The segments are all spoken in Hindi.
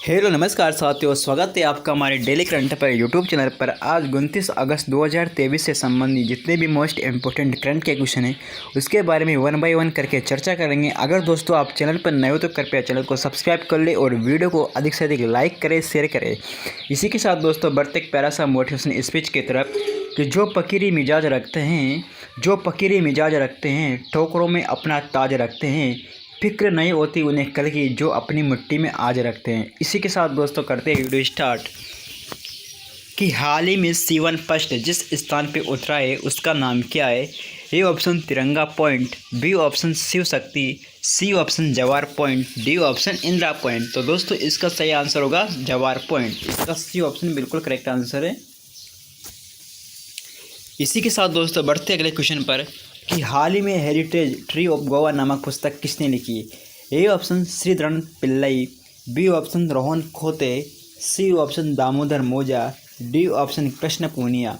हेलो नमस्कार साथियों, स्वागत है आपका हमारे daily current affair YouTube channel पर। आज 29 अगस्त 2023 से संबंधित जितने भी मोस्ट इंपोर्टेंट करंट के क्वेश्चन हैं उसके बारे में वन बाय वन करके चर्चा करेंगे। अगर दोस्तों आप चैनल पर नए हो तो कृपया चैनल को सब्सक्राइब कर ले और वीडियो को अधिक से अधिक लाइक करें, शेयर करें। इसी के साथ दोस्तों बढ़ते एक प्यारा सा मोटिवेशन स्पीच की तरफ कि जो फकीरी मिजाज रखते हैं ठोकरों में अपना ताज रखते हैं, फिक्र नहीं होती उन्हें कल की जो अपनी मिट्टी में आज रखते हैं। इसी के साथ दोस्तों करते हैं वीडियो स्टार्ट कि हाल ही में C1 फर्स्ट जिस स्थान पे उतरा है उसका नाम क्या है। ए ऑप्शन तिरंगा point, B option Shiv Shakti, C option जवार point, D option Indira point. तो दोस्तों इसका सही आंसर होगा जवार पॉइंट। इसका सी ऑप्शन बिल्कुल करेक्ट आंसर है। इसी के साथ दोस्तों बढ़ते अगले क्वेश्चन पर कि हाल ही में हेरिटेज ट्री ऑफ गोवा नामक पुस्तक किसने लिखी। A option Sreedharan Pillai, B option Rohan Khote, C option Damodar मोजा, डी ऑप्शन कृष्ण पूनिया।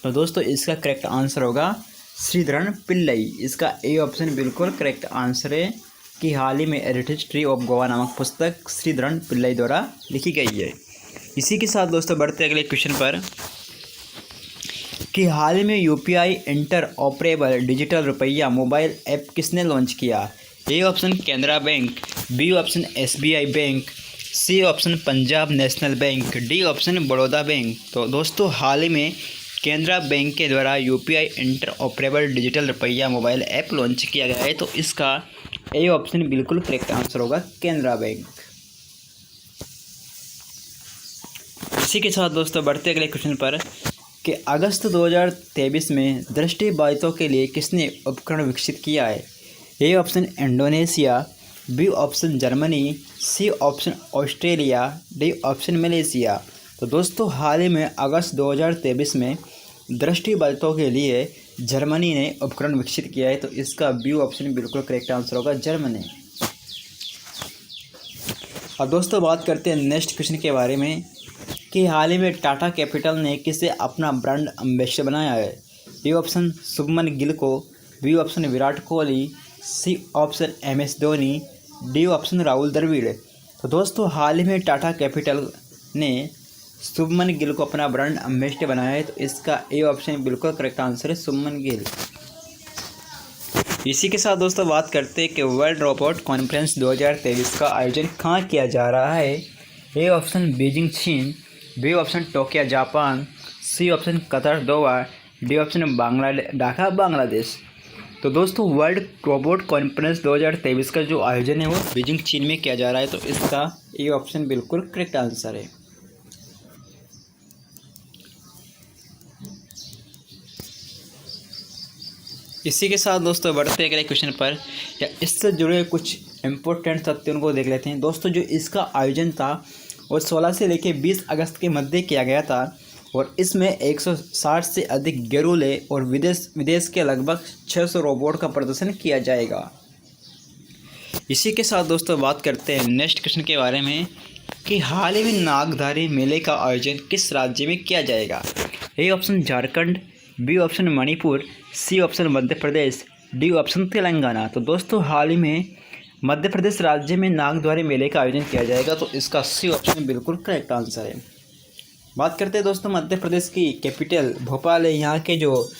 तो दोस्तों इसका करेक्ट आंसर होगा श्रीधरन पिल्लई। इसका ए ऑप्शन बिल्कुल करेक्ट आंसर है कि हाल ही में हेरिटेज ट्री ऑफ गोवा नामक पुस्तक श्रीधरन पिल्लई द्वारा लिखी गई है। इसी के साथ दोस्तों बढ़ते अगले क्वेश्चन पर कि हाल ही में यूपीआई इंटर ऑपरेबल डिजिटल रुपया मोबाइल ऐप किसने लॉन्च किया। A option Canara Bank, B option SBI Bank, C option Punjab National Bank, D option Baroda Bank. तो दोस्तों हाल ही में कैनरा बैंक के द्वारा यूपीआई इंटर ऑपरेबल डिजिटल रुपया मोबाइल ऐप लॉन्च किया गया है। तो इसका ए ऑप्शन बिल्कुल करेक्ट आंसर होगा कैनरा बैंक। इसी के साथ दोस्तों बढ़ते अगले क्वेश्चन पर कि अगस्त 2023 में दृष्टिबाधितों के लिए किसने उपकरण विकसित किया है। A option Indonesia, B option Germany, C option Australia, D option Malaysia. तो दोस्तों हाल ही में अगस्त 2023 में दृष्टिबाधितों के लिए जर्मनी ने उपकरण विकसित किया है। तो इसका बी ऑप्शन बिल्कुल करेक्ट आंसर होगा जर्मनी। अब दोस्तों बात करते हैं नेक्स्ट क्वेश्चन के बारे में कि हाल ही में टाटा कैपिटल ने किसे अपना ब्रांड एम्बेसडर बनाया है। ए ऑप्शन शुभमन गिल को, B option Virat Kohli, C option MS Dhoni, D option Rahul Dravid. तो दोस्तों हाल ही में टाटा कैपिटल ने शुभमन गिल को अपना ब्रांड एम्बेसडर बनाया है। तो इसका ए ऑप्शन बिल्कुल करेक्ट आंसर है शुभमन गिल। इसी के साथ दोस्तों बात करते हैं कि वर्ल्ड रोबोट कॉन्फ्रेंस 2023 का आयोजन कहाँ किया जा रहा है। A option Beijing China, B option Tokyo Japan, C option Qatar Doha, D option Dhaka Bangladesh. तो दोस्तों वर्ल्ड रोबोट कॉन्फ्रेंस 2023 का जो आयोजन है वो बीजिंग चीन में किया जा रहा है। तो इसका ये ऑप्शन बिल्कुल करेक्ट आंसर है। इसी के साथ दोस्तों बढ़ते अगले क्वेश्चन पर या इससे जुड़े कुछ इम्पोर्टेंट तथ्यों को देख लेते हैं। दोस्तों जो इसका आयोजन था और 16 से लेकर 20 अगस्त के मध्य किया गया था और इसमें 160 से अधिक गेरूले और विदेश के लगभग 600 रोबोट का प्रदर्शन किया जाएगा। इसी के साथ दोस्तों बात करते हैं नेक्स्ट क्वेश्चन के बारे में कि हाल ही में नागधारी मेले का आयोजन किस राज्य में किया जाएगा। A option Jharkhand, B option Manipur, C option Madhya Pradesh, D option Telangana. तो दोस्तों हाल ही में मध्य प्रदेश राज्य में नागद्वारी मेले का आयोजन किया जाएगा। तो इसका सी ऑप्शन बिल्कुल करेक्ट आंसर है। बात करते हैं दोस्तों मध्य प्रदेश की कैपिटल भोपाल है। यहाँ के जो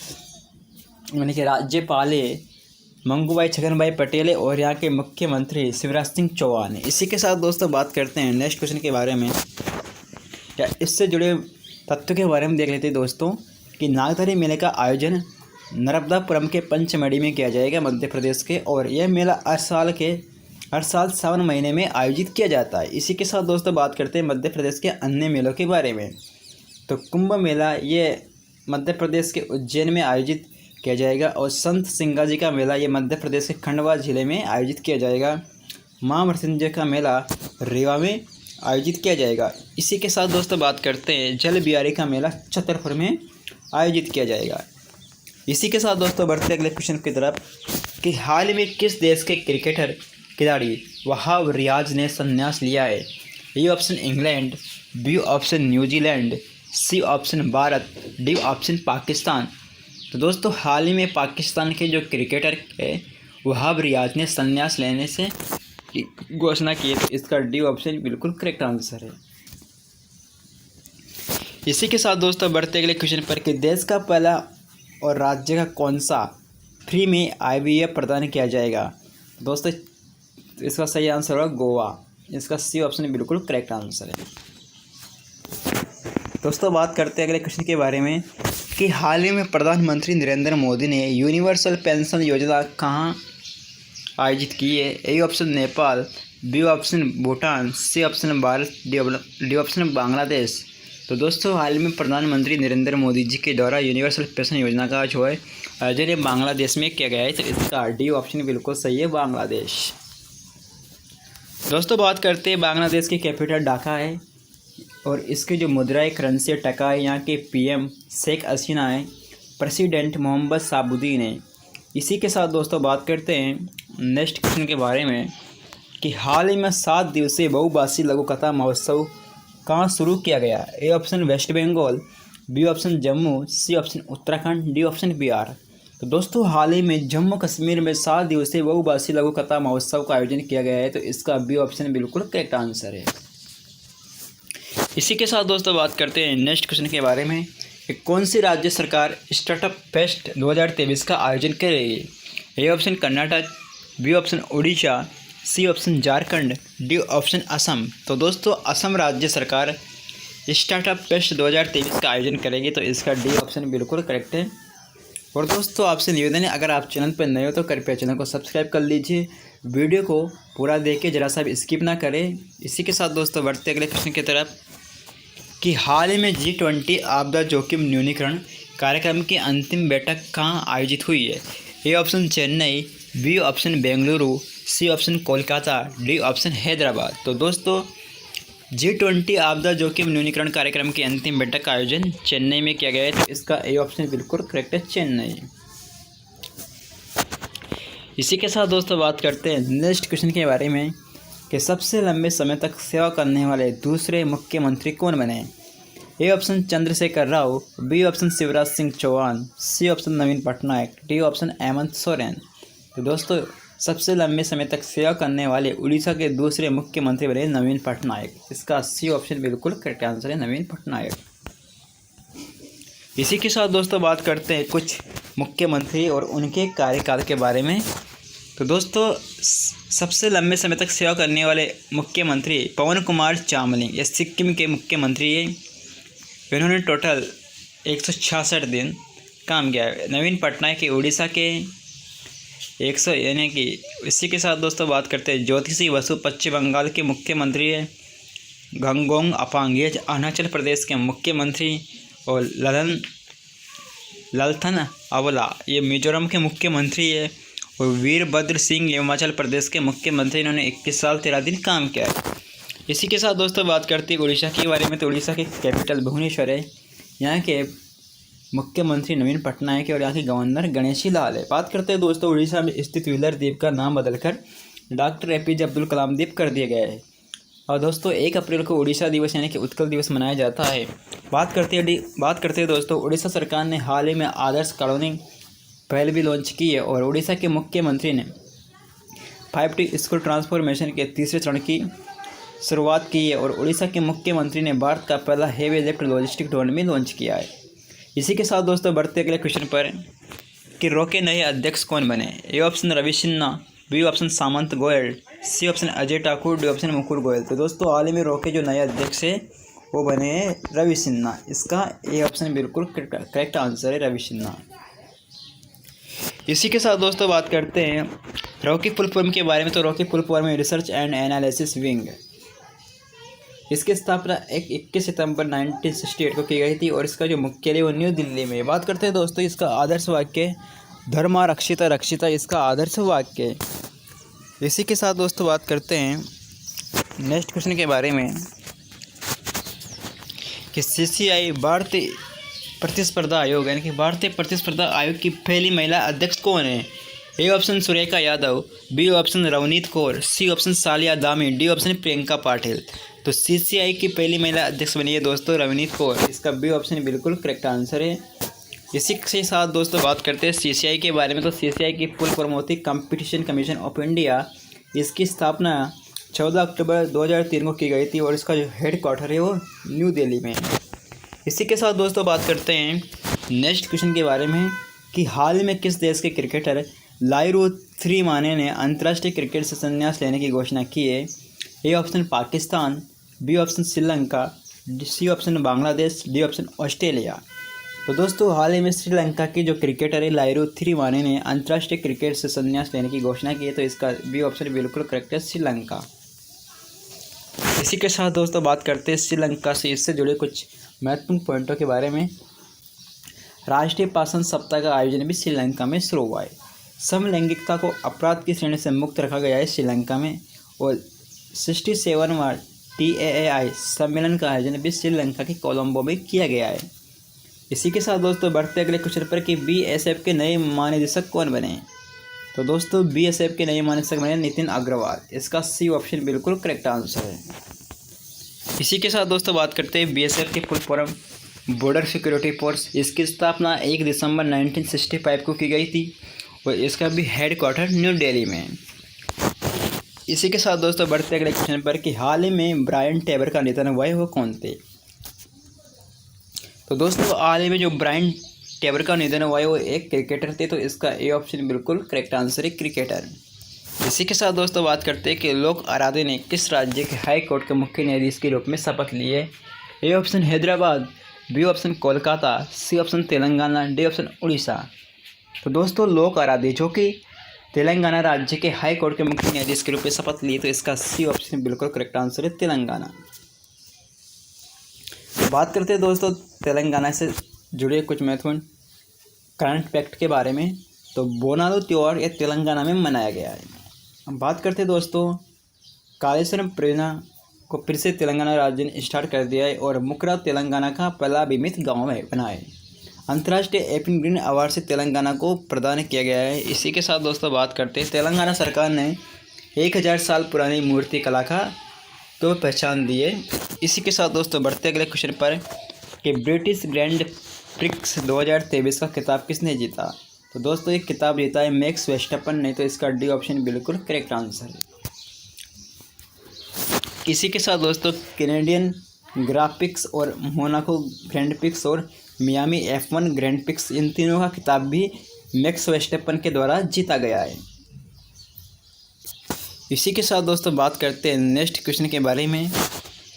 यानी कि राज्यपाल है मंगूभाई छगनभाई पटेल है और यहाँ के मुख्यमंत्री शिवराज सिंह चौहान है। इसी के साथ दोस्तों बात करते हैं नेक्स्ट क्वेश्चन के बारे में या इससे जुड़े तथ्यों के बारे में देख लेते हैं दोस्तों कि नागधारी मेले का आयोजन नर्मदापुरम के पंचमढ़ी में किया जाएगा मध्य प्रदेश के, और यह मेला हर साल सावन महीने में आयोजित किया जाता है। इसी के साथ दोस्तों बात करते हैं मध्य प्रदेश के अन्य मेलों के बारे में। तो कुंभ मेला ये मध्य प्रदेश के उज्जैन में आयोजित किया जाएगा और संत सिंगाजी का मेला ये मध्य प्रदेश के खंडवा जिले में आयोजित किया जाएगा। मां मृत्युंजय का मेला रीवा में आयोजित किया जाएगा। इसी के साथ दोस्तों बात करते हैं जल बिहारी का मेला छतरपुर में आयोजित किया जाएगा। इसी के साथ दोस्तों बढ़ते अगले क्वेश्चन की तरफ कि हाल ही में किस देश के क्रिकेटर खिलाड़ी वहाब रियाज ने संन्यास लिया है। A option England, B option New Zealand, C option Bharat, D option Pakistan. तो दोस्तों हाल ही में पाकिस्तान के जो क्रिकेटर है वहाब रियाज ने संन्यास लेने से की घोषणा की है, तो इसका डी ऑप्शन बिल्कुल करेक्ट आंसर है। इसी के साथ दोस्तों बढ़ते अगले क्वेश्चन पर कि देश का पहला और राज्य का कौन सा फ्री में IVF प्रदान किया जाएगा। दोस्तों इसका सही आंसर होगा गोवा। इसका सी ऑप्शन बिल्कुल करेक्ट आंसर है। दोस्तों बात करते हैं अगले क्वेश्चन के बारे में कि हाल ही में प्रधानमंत्री नरेंद्र मोदी ने यूनिवर्सल पेंशन योजना कहाँ आयोजित की है। A option Nepal, B option Bhutan, C option Bharat, D option Bangladesh. तो दोस्तों हाल में प्रधानमंत्री नरेंद्र मोदी जी के द्वारा यूनिवर्सल पेंशन योजना का जो है आयोजन बांग्लादेश में किया गया है, तो इसका डी ऑप्शन बिल्कुल सही है, बांग्लादेश। दोस्तों बात करते हैं बांग्लादेश की कैपिटल ढाका है और इसकी जो मुद्रा करेंसी टका है। यहाँ के PM शेख हसीना है, प्रेसिडेंट मोहम्मद शाहबुद्दीन है। इसी के साथ दोस्तों बात करते हैं नेक्स्ट क्वेश्चन के बारे में कि हाल ही में 7 दिवसीय बहुभाषी लघु कथा महोत्सव कहाँ शुरू किया गया। A option West Bengal, B option Jammu, C option Uttarakhand, D option Bihar. तो दोस्तों हाल ही में जम्मू कश्मीर में 7 दिवसीय बहुभाषी लघु कथा महोत्सव का आयोजन किया गया है, तो इसका बी ऑप्शन बिल्कुल करेक्ट आंसर है। इसी के साथ दोस्तों बात करते हैं नेक्स्ट क्वेश्चन के बारे में कि कौन सी राज्य सरकार स्टार्टअप फेस्ट 2023 का आयोजन कर रही है। A option Karnataka, B option Orissa, C option Jharkhand, D option Assam. तो दोस्तों असम राज्य सरकार स्टार्टअप फेस्ट 2023 का आयोजन करेगी, तो इसका डी ऑप्शन बिल्कुल करेक्ट है। और दोस्तों आपसे निवेदन है, अगर आप चैनल पर नए हो तो कृपया चैनल को सब्सक्राइब कर लीजिए, वीडियो को पूरा देख के जरा सा भी स्किप ना करें। इसी के साथ दोस्तों बढ़ते अगले क्वेश्चन की तरफ कि हाल ही में G20 आपदा जोखिम न्यूनीकरण कार्यक्रम की अंतिम बैठक कहाँ आयोजित हुई है। A option Chennai, B option Bengaluru, C option Kolkata, D option Hyderabad. तो दोस्तों G20 आपदा जोखिम न्यूनीकरण कार्यक्रम की अंतिम बैठक का आयोजन चेन्नई में किया गया है, तो इसका ए ऑप्शन बिल्कुल करेक्ट है, चेन्नई। इसी के साथ दोस्तों बात करते हैं नेक्स्ट क्वेश्चन के बारे में कि सबसे लंबे समय तक सेवा करने वाले दूसरे मुख्यमंत्री कौन बने। A option Chandrashekar Rao, B option Shivraj Singh Chouhan, C option Naveen Patnaik, D option Hemant Soren. तो दोस्तों सबसे लंबे समय तक सेवा करने वाले उड़ीसा के दूसरे मुख्यमंत्री बने नवीन पटनायक। इसका सी ऑप्शन बिल्कुल करेक्ट आंसर है, नवीन पटनायक। इसी के साथ दोस्तों बात करते हैं कुछ मुख्यमंत्री और उनके कार्यकाल के बारे में। तो दोस्तों सबसे लंबे समय तक सेवा करने वाले मुख्यमंत्री पवन कुमार चामलिंग, ये सिक्किम के मुख्यमंत्री हैं। इन्होंने टोटल 166 दिन काम किया है। नवीन पटनायक के उड़ीसा के 100 यानी कि। इसी के साथ दोस्तों बात करते हैं ज्योतिषी बसु पश्चिम बंगाल के मुख्यमंत्री है। गंगोंग अपांग ये अरुणाचल प्रदेश के मुख्यमंत्री और ललथन अवला ये मिजोरम के मुख्यमंत्री है। और वीरभद्र सिंह हिमाचल प्रदेश के मुख्यमंत्री, इन्होंने 21 साल 13 दिन काम किया है। इसी के साथ दोस्तों बात करते हैं उड़ीसा के बारे में। तो उड़ीसा के कैपिटल भुवनेश्वर है। यहाँ के मुख्यमंत्री नवीन पटनायक है और यहाँ के गवर्नर गणेशी लाल है। बात करते हैं दोस्तों उड़ीसा में स्थित व्हीलर द्वीप का नाम बदलकर डॉक्टर APJ अब्दुल कलाम द्वीप कर दिया गया है। और दोस्तों 1 अप्रैल को उड़ीसा दिवस यानी कि उत्कल दिवस मनाया जाता है। बात करते हैं दोस्तों उड़ीसा सरकार ने हाल ही में आदर्श कॉलोनी पहल भी लॉन्च की है और उड़ीसा के मुख्यमंत्री ने 5T स्कूल ट्रांसफॉर्मेशन के तीसरे चरण की शुरुआत की है। और उड़ीसा के मुख्यमंत्री ने भारत का पहला हेवी लिफ्ट लॉजिस्टिक ड्रोन भी लॉन्च किया है। इसी के साथ दोस्तों बढ़ते अगले क्वेश्चन पर कि रो के नए अध्यक्ष कौन बने। A option Ravi Sinha, B option Samant Goel, C option Ajay Thakur, D option Mukul Goel. तो दोस्तों हाल ही में रो के जो नए अध्यक्ष है वो बने हैं रवि सिन्हा। इसका ए ऑप्शन बिल्कुल करेक्ट आंसर है, रवि सिन्हा। इसी के साथ दोस्तों बात करते हैं रो की फुल फॉर्म के बारे में। तो रो की फुल फॉर्म है रिसर्च एंड एनालिसिस विंग। इसकी स्थापना 21 सितंबर 1968 को की गई थी और इसका जो मुख्यालय वो न्यू दिल्ली में। बात करते हैं दोस्तों इसका आदर्श वाक्य धर्मा रक्षिता रक्षिता, इसका आदर्श वाक्य। इसी के साथ दोस्तों बात करते हैं नेक्स्ट क्वेश्चन के बारे में कि CCI भारतीय प्रतिस्पर्धा आयोग यानी कि भारतीय प्रतिस्पर्धा आयोग की पहली महिला अध्यक्ष कौन है। A option Surekha Yadav, B option Ravneet Kaur, C option सालिया दामी, डी ऑप्शन प्रियंका पाटिल। तो CCI की पहली महिला अध्यक्ष बनी है दोस्तों रवनीत कौर। इसका बी ऑप्शन बिल्कुल करेक्ट आंसर है। इसी के साथ दोस्तों बात करते हैं CCI के बारे में। तो CCI की फुल फॉर्म होती है कंपटीशन कमीशन ऑफ इंडिया। इसकी स्थापना 14 अक्टूबर 2003 को की गई थी और इसका जो हेड क्वार्टर है वो न्यू दिल्ली में है। इसी के साथ दोस्तों बात करते हैं नेक्स्ट क्वेश्चन के बारे में कि हाल ही में किस देश के क्रिकेटर लाइरू थ्रीमाने ने अंतर्राष्ट्रीय क्रिकेट से संन्यास लेने की घोषणा की है। A option Pakistan, B option Sri Lanka, C option Bangladesh, D option Australia. तो दोस्तों हाल ही में श्रीलंका के जो क्रिकेटर है लाइरू थ्रीमाने ने अंतर्राष्ट्रीय क्रिकेट से संन्यास लेने की घोषणा की है, तो इसका बी ऑप्शन बिल्कुल करेक्ट है, श्रीलंका। इसी के साथ दोस्तों बात करते हैं श्रीलंका से इससे जुड़े कुछ महत्वपूर्ण पॉइंटों के बारे में। राष्ट्रीय पाषाण सप्ताह का आयोजन भी श्रीलंका में शुरू हुआ है। समलैंगिकता को अपराध की श्रेणी से मुक्त रखा गया है श्रीलंका में, और 67वां TAAI सम्मेलन का आयोजन भी श्रीलंका के कोलंबो में किया गया है। इसी के साथ दोस्तों बढ़ते अगले क्वेश्चन पर कि BSF के नए महानिदेशक कौन बने। तो दोस्तों BSF के नए महानिदेशक बने नितिन अग्रवाल। इसका सी ऑप्शन बिल्कुल करेक्ट आंसर है। इसी के साथ दोस्तों बात करते हैं BSF की full form border security force. इसकी स्थापना 1 दिसंबर 1965 को की गई थी और इसका भी हेड क्वार्टर न्यू दिल्ली में है। इसी के साथ दोस्तों बढ़ते अगले क्वेश्चन पर कि हाल ही में ब्रायन टेबर का निधन हुआ है वो कौन थे। तो दोस्तों हाल ही में जो ब्रायन टेबर का निधन हुआ है वो एक क्रिकेटर थे, तो इसका ए ऑप्शन बिल्कुल करेक्ट आंसर है, क्रिकेटर। इसी के साथ दोस्तों बात करते हैं कि लोक आराधे ने किस राज्य के हाई कोर्ट के मुख्य न्यायाधीश के रूप में शपथ ली है। A option Hyderabad, B option Kolkata, C option Telangana, D option Orissa. तो दोस्तों लोक आराधे जो कि तेलंगाना राज्य के हाई कोर्ट के मुख्य न्यायाधीश के रूप में शपथ लिए, तो इसका सी ऑप्शन बिल्कुल करेक्ट आंसर है, तेलंगाना। बात करते हैं दोस्तों तेलंगाना से जुड़े कुछ महत्वपूर्ण करंट फैक्ट के बारे में। तो बोनालू त्यौहार ये तेलंगाना में मनाया गया है। हम बात करते हैं दोस्तों कालेश्वरम परियोजना को फिर से तेलंगाना राज्य ने स्टार्ट कर दिया है और मुकरा तेलंगाना का पहला बीमित गाँव में बना है। अंतर्राष्ट्रीय एपिन ग्रीन अवार्ड से तेलंगाना को प्रदान किया गया है। इसी के साथ दोस्तों बात करते हैं तेलंगाना सरकार ने 1000 साल पुरानी मूर्ति कला का तो पहचान दी है। इसी के साथ दोस्तों बढ़ते अगले क्वेश्चन पर कि ब्रिटिश ग्रैंड प्रिक्स 2023 का खिताब किसने जीता। तो दोस्तों एक खिताब जीता है मैक्स वेस्टर्पन ने, तो इसका डी ऑप्शन बिल्कुल करेक्ट आंसर है। इसी के साथ दोस्तों कैनेडियन ग्राफिक्स और मोनाको ग्रैंड प्रिक्स और मियामी F1 ग्रैंड प्रिक्स, इन तीनों का खिताब भी मैक्स वेस्टर्पन के द्वारा जीता गया है। इसी के साथ दोस्तों बात करते हैं नेक्स्ट क्वेश्चन के बारे में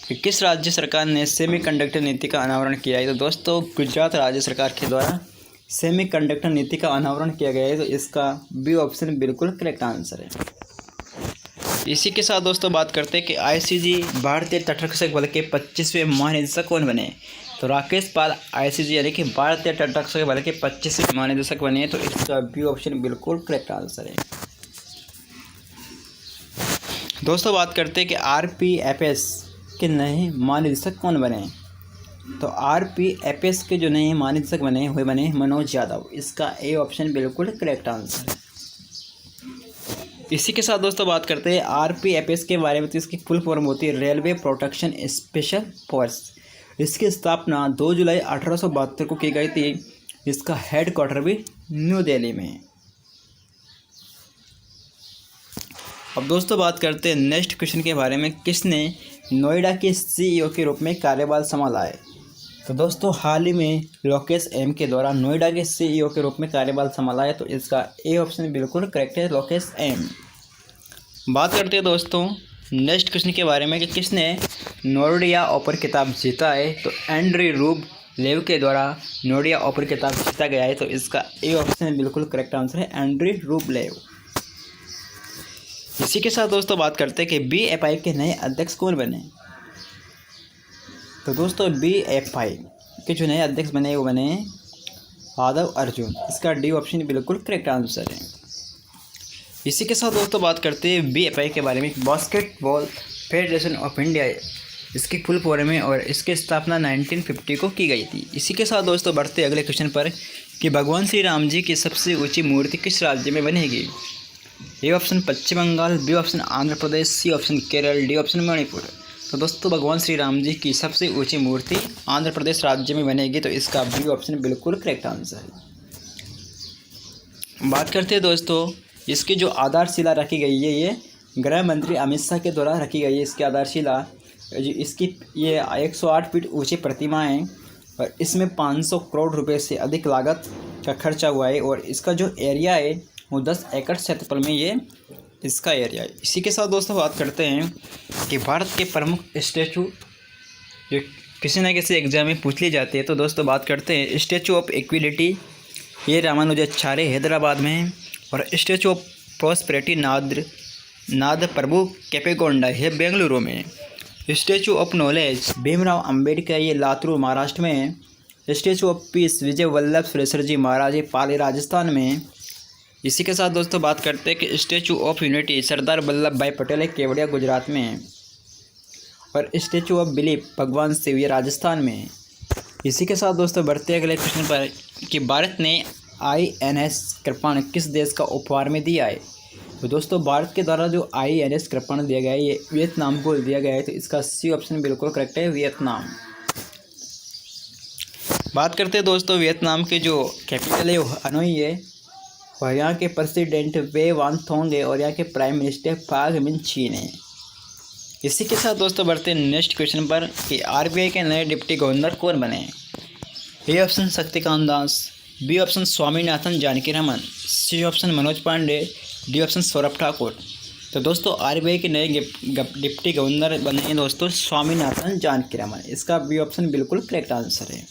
कि किस राज्य सरकार ने सेमीकंडक्टर नीति का अनावरण किया है। तो दोस्तों गुजरात राज्य सरकार के द्वारा सेमीकंडक्टर नीति का अनावरण किया गया है, तो इसका बी ऑप्शन बिल्कुल करेक्ट आंसर है। इसी के साथ दोस्तों बात करते हैं कि ICG भारतीय तटरक्षक बल के 25वें महानिदेशक कौन बने। तो राकेश पाल ICG यानी कि भारतीय तटरक्षक बल के 25वें महानिदेशक बने, तो इसका बी ऑप्शन बिल्कुल करेक्ट आंसर है। दोस्तों बात करते हैं कि RPFS के नए महानिदेशक कौन बने। तो RPFS के जो नए महानिदेशक बने हुए बने मनोज यादव। इसका ए ऑप्शन बिल्कुल करेक्ट आंसर है। इसी के साथ दोस्तों बात करते हैं RPFS के बारे में, तो इसकी फुल फॉर्म होती है रेलवे प्रोटेक्शन स्पेशल फोर्स। इसकी स्थापना 2 जुलाई 1872 को की गई थी। इसका हेड क्वार्टर भी न्यू दिल्ली में है। अब दोस्तों बात करते हैं नेक्स्ट क्वेश्चन के बारे में, किसने नोएडा के CEO के रूप में कार्यभार संभाला है। तो दोस्तों हाल ही में लोकेश एम के द्वारा नोएडा के CEO के रूप में कार्यभार संभाला है, तो इसका ए ऑप्शन बिल्कुल करेक्ट है, लोकेश एम। बात करते हैं दोस्तों नेक्स्ट क्वेश्चन के बारे में कि किसने नोएडा ओपर खिताब जीता है। तो एंड्री रूब लेव के द्वारा नोएडा ओपर खिताब जीता गया है, तो इसका ए ऑप्शन बिल्कुल करेक्ट आंसर है, एंड्री रूब लेव। इसी के साथ दोस्तों बात करते हैं कि BFI के नए अध्यक्ष कौन बने। तो दोस्तों BFI के जो नए अध्यक्ष बने वो बने आदव अर्जुन। इसका डी ऑप्शन बिल्कुल करेक्ट आंसर है। इसी के साथ दोस्तों बात करते हैं BFI के बारे में, बास्केटबॉल फेडरेशन ऑफ इंडिया इसकी फुल फॉर्म है और इसकी स्थापना 1950 को की गई थी। इसी के साथ दोस्तों बढ़ते अगले क्वेश्चन पर कि भगवान श्री राम जी की सबसे ऊंची मूर्ति किस राज्य में बनेगी। A option Paschim Bengal, B option Andhra Pradesh, C option Kerala, D option Manipur. तो दोस्तों भगवान श्री राम जी की सबसे ऊंची मूर्ति आंध्र प्रदेश राज्य में बनेगी, तो इसका बी ऑप्शन बिल्कुल करेक्ट आंसर है। बात करते हैं दोस्तों इसकी जो आधारशिला रखी गई है ये गृह मंत्री अमित शाह के द्वारा रखी गई है इसकी आधारशिला। इसकी ये 108 फीट ऊंची प्रतिमा है और इसमें 500 करोड़ रुपए से अधिक लागत का खर्चा हुआ है और इसका जो एरिया है वो 10 एकड़ क्षेत्रफल में ये इसका एरिया है। इसी के साथ दोस्तों बात करते हैं कि भारत के प्रमुख स्टैचू जो किसी न किसी एग्जाम में पूछ ली जाती है, तो दोस्तों बात करते हैं स्टैचू ऑफ इक्विलिटी, ये रामानुजाचार्य हैदराबाद में है। और स्टैचू ऑफ प्रॉस्पेरिटी नाद प्रभु केपेगौड़ा है बेंगलुरु में। Statue of knowledge Bhimrao Ambedkar ये लातूर महाराष्ट्र में है। Statue of peace Vijay Vallabh Sureshwar जी महाराज ये पाली राजस्थान में है। इसी के साथ दोस्तों बात करते हैं कि statue of unity Sardar Vallabh भाई पटेल है केवड़िया गुजरात में है। और स्टैचू ऑफ बिलीफ भगवान शिव ये राजस्थान में है। इसी के साथ दोस्तों बढ़ते हैं अगले क्वेश्चन पर कि भारत ने INS कृपाण किस देश का उपहार में दिया है। तो दोस्तों भारत के द्वारा जो INS कृपाण दिया गया है ये वियतनाम को दिया गया है, तो इसका सी ऑप्शन बिल्कुल करेक्ट है, वियतनाम। बात करते हैं दोस्तों वियतनाम के जो कैपिटल है वो हनोई है और यहाँ के प्रेसिडेंट वे वान थोंग है और यहाँ के प्राइम मिनिस्टर फाग मिन चीन है। इसी के साथ दोस्तों बढ़ते हैं नेक्स्ट क्वेश्चन पर कि RBI के नए डिप्टी गवर्नर कौन बने। A option Shaktikanta Das, B option Swaminathan Janakiraman, C option Manoj Pande, D option Saurabh Thakur. तो दोस्तों RBI के नए डिप्टी गवर्नर बने हैं दोस्तों स्वामीनाथन जानकीरमन। इसका बी ऑप्शन बिल्कुल करेक्ट आंसर है।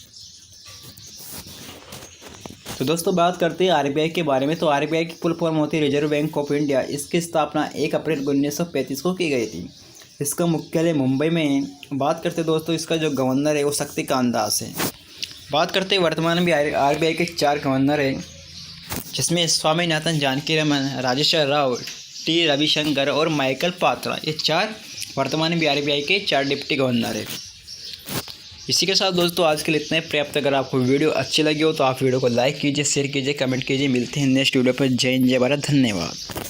तो दोस्तों बात करते हैं RBI के बारे में। तो RBI की फुल फॉर्म होती है रिजर्व बैंक ऑफ इंडिया। इसकी स्थापना 1 अप्रैल 1935 को की गई थी। इसका मुख्यालय मुंबई में है। बात करते हैं दोस्तों इसका जो गवर्नर है वो शक्तिकांत दास है। बात करते हैं वर्तमान में RBI के 4 गवर्नर हैं, जिसमें स्वामीनाथन जानकीरमन, राजेश्वर राव, T रविशंकर और माइकल पात्रा, ये 4 वर्तमान में RBI के 4 डिप्टी गवर्नर हैं। इसी के साथ दोस्तों आज के लिए इतना ही पर्याप्त। अगर आपको वीडियो अच्छी लगी हो तो आप वीडियो को लाइक कीजिए, शेयर कीजिए, कमेंट कीजिए। मिलते हैं नेक्स्ट वीडियो पर। जय हिंद, जय भारत, धन्यवाद।